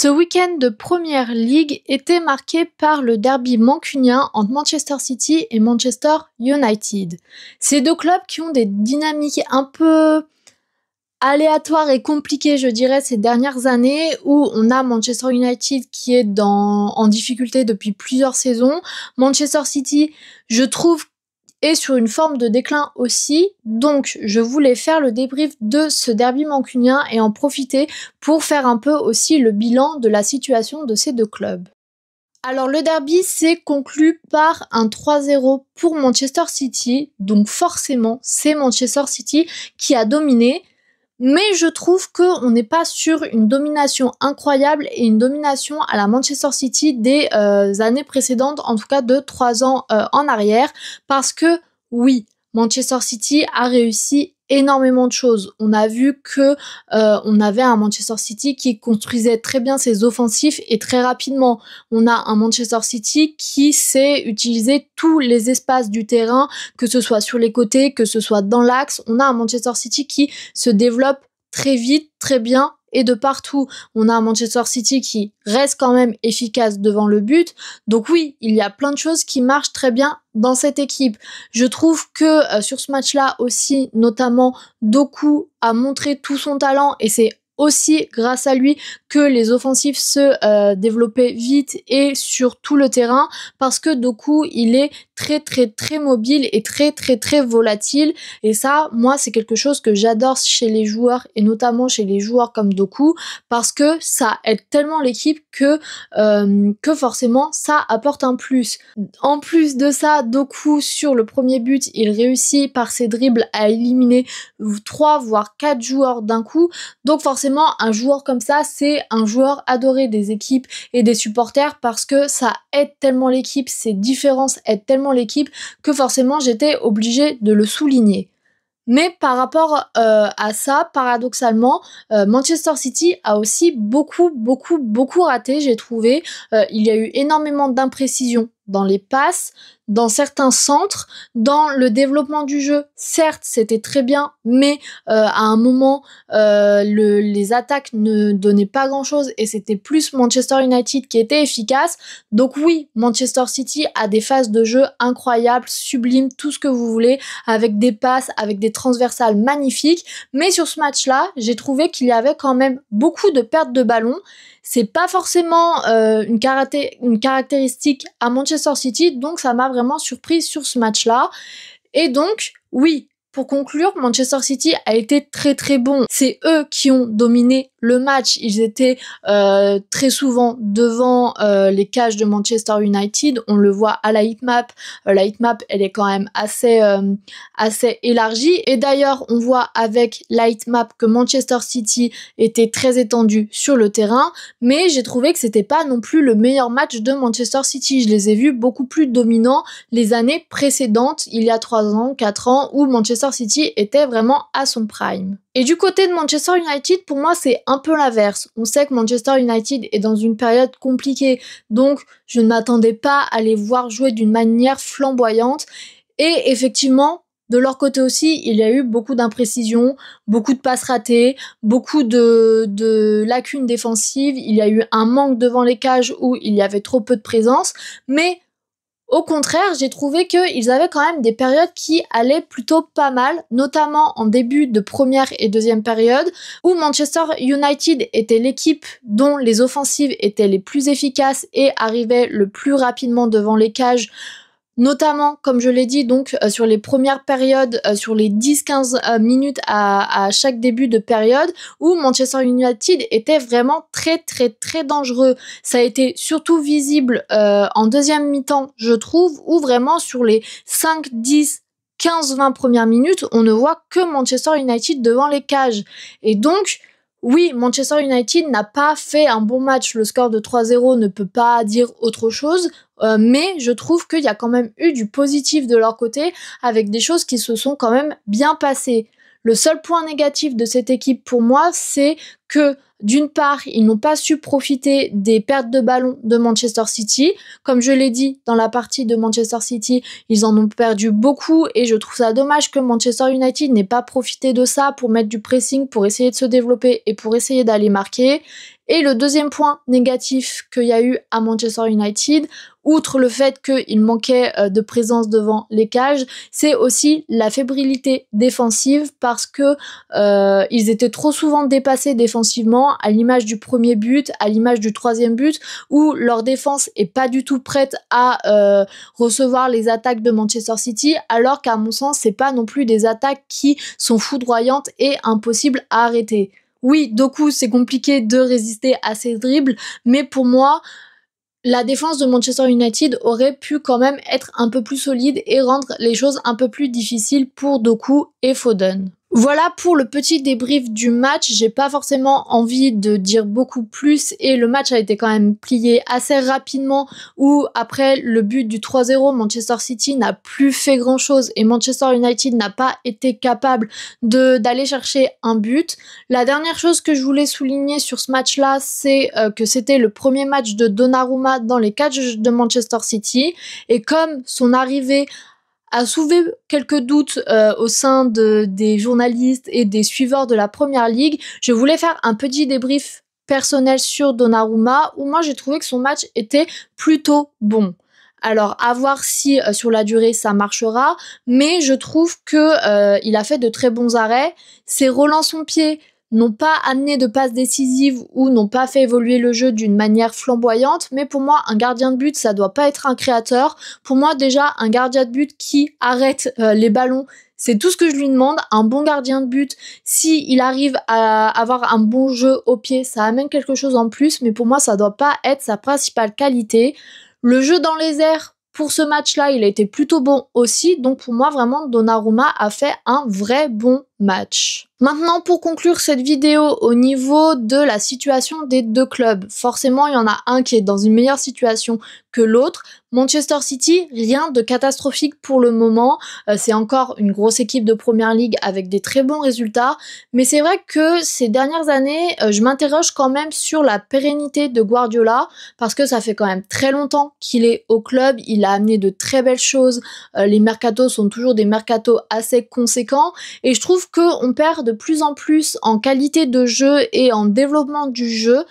Ce week-end de Première Ligue était marqué par le derby mancunien entre Manchester City et Manchester United. Ces deux clubs qui ont des dynamiques un peu aléatoires et compliquées, je dirais, ces dernières années, où on a Manchester United qui est en difficulté depuis plusieurs saisons. Manchester City, je trouve, est sur une forme de déclin aussi, donc je voulais faire le débrief de ce derby mancunien et en profiter pour faire un peu aussi le bilan de la situation de ces deux clubs. Alors le derby s'est conclu par un 3-0 pour Manchester City, donc forcément c'est Manchester City qui a dominé, mais je trouve qu'on n'est pas sur une domination incroyable et une domination à la Manchester City des années précédentes, en tout cas de 3 ans en arrière, parce que oui, Manchester City a réussi énormément de choses. On a vu que on avait un Manchester City qui construisait très bien ses offensifs et très rapidement. On a un Manchester City qui sait utiliser tous les espaces du terrain, que ce soit sur les côtés, que ce soit dans l'axe. On a un Manchester City qui se développe très vite, très bien et de partout. On a un Manchester City qui reste quand même efficace devant le but. Donc oui, il y a plein de choses qui marchent très bien dans cette équipe. Je trouve que sur ce match-là aussi, notamment, Doku a montré tout son talent et c'est aussi grâce à lui que les offensifs se développaient vite et sur tout le terrain, parce que Doku, il est très mobile et très volatile, et ça, moi, c'est quelque chose que j'adore chez les joueurs et notamment chez les joueurs comme Doku, parce que ça aide tellement l'équipe que forcément ça apporte un plus. En plus de ça, Doku sur le premier but, il réussit par ses dribbles à éliminer 3 voire 4 joueurs d'un coup, donc forcément un joueur comme ça, c'est un joueur adoré des équipes et des supporters, parce que ça aide tellement l'équipe, ces différences aident tellement l'équipe que forcément j'étais obligée de le souligner. Mais par rapport à ça, paradoxalement, Manchester City a aussi beaucoup raté, j'ai trouvé. Il y a eu énormément d'imprécisions dans les passes, dans certains centres, dans le développement du jeu. Certes, c'était très bien, mais à un moment, les attaques ne donnaient pas grand-chose et c'était plus Manchester United qui était efficace. Donc oui, Manchester City a des phases de jeu incroyables, sublimes, tout ce que vous voulez, avec des passes, avec des transversales magnifiques. Mais sur ce match-là, j'ai trouvé qu'il y avait quand même beaucoup de pertes de ballon. C'est pas forcément une caractéristique à Manchester City, donc ça m'a vraiment surprise sur ce match-là. Et donc, oui, pour conclure, Manchester City a été très bon. C'est eux qui ont dominé le match. Ils étaient très souvent devant les cages de Manchester United. On le voit à la heatmap. La heatmap, elle est quand même assez élargie. Et d'ailleurs, on voit avec la heatmap que Manchester City était très étendu sur le terrain. Mais j'ai trouvé que c'était pas non plus le meilleur match de Manchester City. Je les ai vus beaucoup plus dominants les années précédentes, il y a 3 ans, 4 ans, où Manchester City était vraiment à son prime. Et du côté de Manchester United, pour moi, c'est un peu l'inverse. On sait que Manchester United est dans une période compliquée, donc je ne m'attendais pas à les voir jouer d'une manière flamboyante. Et effectivement, de leur côté aussi, il y a eu beaucoup d'imprécisions, beaucoup de passes ratées, beaucoup de lacunes défensives. Il y a eu un manque devant les cages où il y avait trop peu de présence, mais au contraire, j'ai trouvé qu'ils avaient quand même des périodes qui allaient plutôt pas mal, notamment en début de première et deuxième période, où Manchester United était l'équipe dont les offensives étaient les plus efficaces et arrivaient le plus rapidement devant les cages, notamment, comme je l'ai dit, donc sur les premières périodes, sur les 10-15 minutes à chaque début de période, où Manchester United était vraiment très dangereux. Ça a été surtout visible en deuxième mi-temps, je trouve, où vraiment sur les 5, 10, 15-20 premières minutes, on ne voit que Manchester United devant les cages. Et donc, oui, Manchester United n'a pas fait un bon match. Le score de 3-0 ne peut pas dire autre chose. Mais je trouve qu'il y a quand même eu du positif de leur côté, avec des choses qui se sont quand même bien passées. Le seul point négatif de cette équipe pour moi, c'est que D'une part, ils n'ont pas su profiter des pertes de ballon de Manchester City. Comme je l'ai dit, dans la partie de Manchester City, ils en ont perdu beaucoup et je trouve ça dommage que Manchester United n'ait pas profité de ça pour mettre du pressing, pour essayer de se développer et pour essayer d'aller marquer. Et le deuxième point négatif qu'il y a eu à Manchester United, outre le fait qu'il manquait de présence devant les cages, c'est aussi la fébrilité défensive parce que ils étaient trop souvent dépassés défensivement, à l'image du premier but, à l'image du troisième but, où leur défense est pas du tout prête à recevoir les attaques de Manchester City, alors qu'à mon sens, c'est pas non plus des attaques qui sont foudroyantes et impossibles à arrêter. Oui, Doku, c'est compliqué de résister à ces dribbles, mais pour moi, la défense de Manchester United aurait pu quand même être un peu plus solide et rendre les choses un peu plus difficiles pour Doku et Foden. Voilà pour le petit débrief du match, j'ai pas forcément envie de dire beaucoup plus et le match a été quand même plié assez rapidement où après le but du 3-0, Manchester City n'a plus fait grand chose et Manchester United n'a pas été capable d'aller chercher un but. La dernière chose que je voulais souligner sur ce match-là, c'est que c'était le premier match de Donnarumma dans les cages de Manchester City et comme son arrivée a soulevé quelques doutes au sein des journalistes et des suiveurs de la Première Ligue, je voulais faire un petit débrief personnel sur Donnarumma où moi j'ai trouvé que son match était plutôt bon. Alors à voir si sur la durée ça marchera, mais je trouve que il a fait de très bons arrêts. Ses relents son pied n'ont pas amené de passes décisives ou n'ont pas fait évoluer le jeu d'une manière flamboyante, mais pour moi, un gardien de but, ça doit pas être un créateur. Pour moi, déjà, un gardien de but qui arrête les ballons, c'est tout ce que je lui demande. Un bon gardien de but, si il arrive à avoir un bon jeu au pied, ça amène quelque chose en plus, mais pour moi, ça doit pas être sa principale qualité. Le jeu dans les airs, pour ce match-là, il a été plutôt bon aussi, donc pour moi, vraiment, Donnarumma a fait un vrai bon match. Maintenant, pour conclure cette vidéo au niveau de la situation des deux clubs, forcément, il y en a un qui est dans une meilleure situation que l'autre. Manchester City, rien de catastrophique pour le moment. C'est encore une grosse équipe de Première Ligue avec des très bons résultats. Mais c'est vrai que ces dernières années, je m'interroge quand même sur la pérennité de Guardiola parce que ça fait quand même très longtemps qu'il est au club. Il a amené de très belles choses. Les mercatos sont toujours des mercatos assez conséquents. Et je trouve qu'on perd de plus en plus en qualité de jeu et en développement du jeu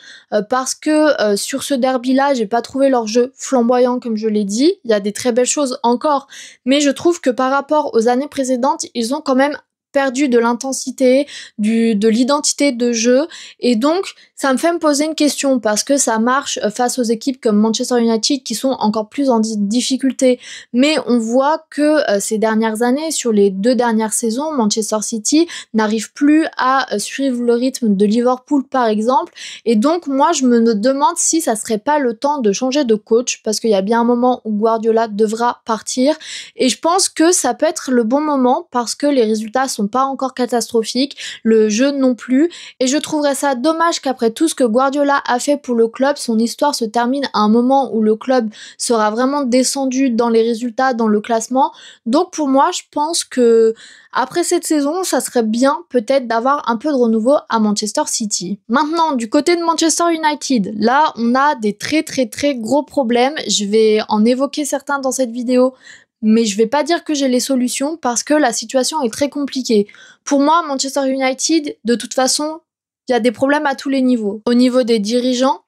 parce que sur ce derby-là, j'ai pas trouvé leur jeu flamboyant comme je l'ai dit. Il y a des très belles choses encore, mais je trouve que par rapport aux années précédentes, ils ont quand même perdu de l'intensité, de l'identité de jeu et donc ça me fait me poser une question parce que ça marche face aux équipes comme Manchester United qui sont encore plus en difficulté, mais on voit que ces dernières années, sur les 2 dernières saisons, Manchester City n'arrive plus à suivre le rythme de Liverpool par exemple et donc moi je me demande si ça serait pas le temps de changer de coach parce qu'il y a bien un moment où Guardiola devra partir et je pense que ça peut être le bon moment parce que les résultats sont pas encore catastrophiques, le jeu non plus et je trouverais ça dommage qu'après tout ce que Guardiola a fait pour le club, son histoire se termine à un moment où le club sera vraiment descendu dans les résultats, dans le classement. Donc pour moi, je pense que après cette saison, ça serait bien peut-être d'avoir un peu de renouveau à Manchester City. Maintenant, du côté de Manchester United, là, on a des très gros problèmes. Je vais en évoquer certains dans cette vidéo, mais je vais pas dire que j'ai les solutions parce que la situation est très compliquée. Pour moi, Manchester United, de toute façon, il y a des problèmes à tous les niveaux. Au niveau des dirigeants,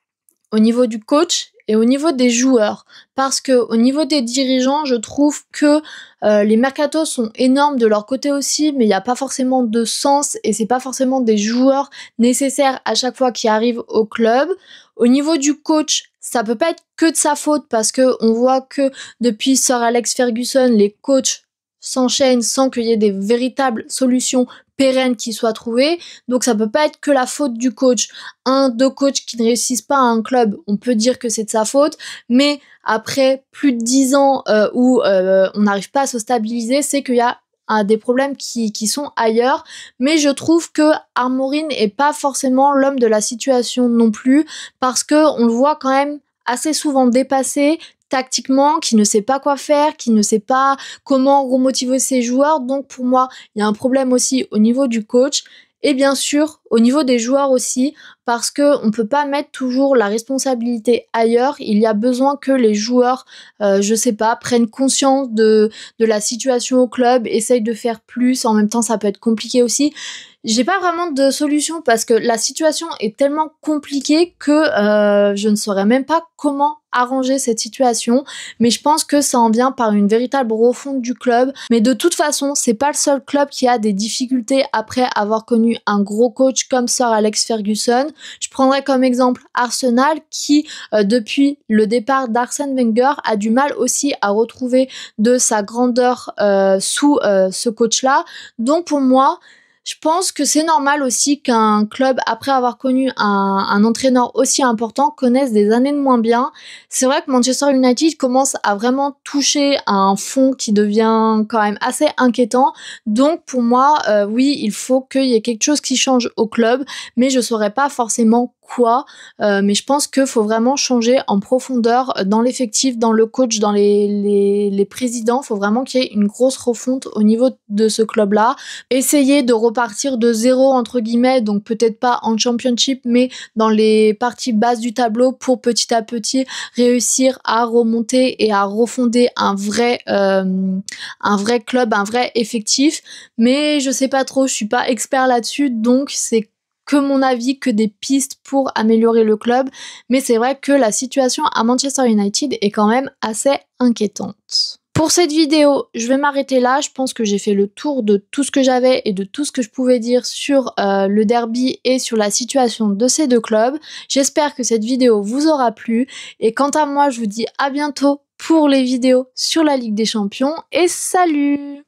au niveau du coach et au niveau des joueurs. Parce que au niveau des dirigeants, je trouve que les mercatos sont énormes de leur côté aussi, mais il n'y a pas forcément de sens et c'est pas forcément des joueurs nécessaires à chaque fois qui arrivent au club. Au niveau du coach, ça peut pas être que de sa faute parce que on voit que depuis Sir Alex Ferguson, les coachs s'enchaînent sans qu'il y ait des véritables solutions pérennes qui soient trouvées. Donc ça peut pas être que la faute du coach. 2 coachs qui ne réussissent pas à un club, on peut dire que c'est de sa faute, mais après plus de 10 ans où on n'arrive pas à se stabiliser, c'est qu'il y a des problèmes qui sont ailleurs, mais je trouve que Amorim est pas forcément l'homme de la situation non plus, parce que on le voit quand même assez souvent dépassé tactiquement, qui ne sait pas quoi faire, qui ne sait pas comment remotiver ses joueurs, donc pour moi, il y a un problème aussi au niveau du coach, et bien sûr, au niveau des joueurs aussi, parce qu'on peut pas mettre toujours la responsabilité ailleurs. Il y a besoin que les joueurs, je sais pas, prennent conscience de la situation au club, essayent de faire plus. En même temps, ça peut être compliqué aussi. J'ai pas vraiment de solution parce que la situation est tellement compliquée que je ne saurais même pas comment arranger cette situation, mais je pense que ça en vient par une véritable refonte du club. Mais de toute façon, c'est pas le seul club qui a des difficultés après avoir connu un gros coach comme Sir Alex Ferguson. Je prendrais comme exemple Arsenal qui, depuis le départ d'Arsène Wenger, a du mal aussi à retrouver de sa grandeur sous ce coach-là. Donc pour moi, je pense que c'est normal aussi qu'un club, après avoir connu un entraîneur aussi important, connaisse des années de moins bien. C'est vrai que Manchester United commence à vraiment toucher à un fond qui devient quand même assez inquiétant. Donc pour moi, oui, il faut qu'il y ait quelque chose qui change au club, mais je saurais pas forcément quoi. Mais je pense qu'il faut vraiment changer en profondeur dans l'effectif, dans le coach, dans les présidents. Il faut vraiment qu'il y ait une grosse refonte au niveau de ce club-là. Essayer de repartir de zéro, entre guillemets, donc peut-être pas en championship, mais dans les parties basses du tableau pour petit à petit réussir à remonter et à refonder un vrai club, un vrai effectif. Mais je sais pas trop, je suis pas expert là-dessus, donc c'est que mon avis, que des pistes pour améliorer le club. Mais c'est vrai que la situation à Manchester United est quand même assez inquiétante. Pour cette vidéo, je vais m'arrêter là. Je pense que j'ai fait le tour de tout ce que j'avais et de tout ce que je pouvais dire sur le derby et sur la situation de ces deux clubs. J'espère que cette vidéo vous aura plu. Et quant à moi, je vous dis à bientôt pour les vidéos sur la Ligue des Champions et salut!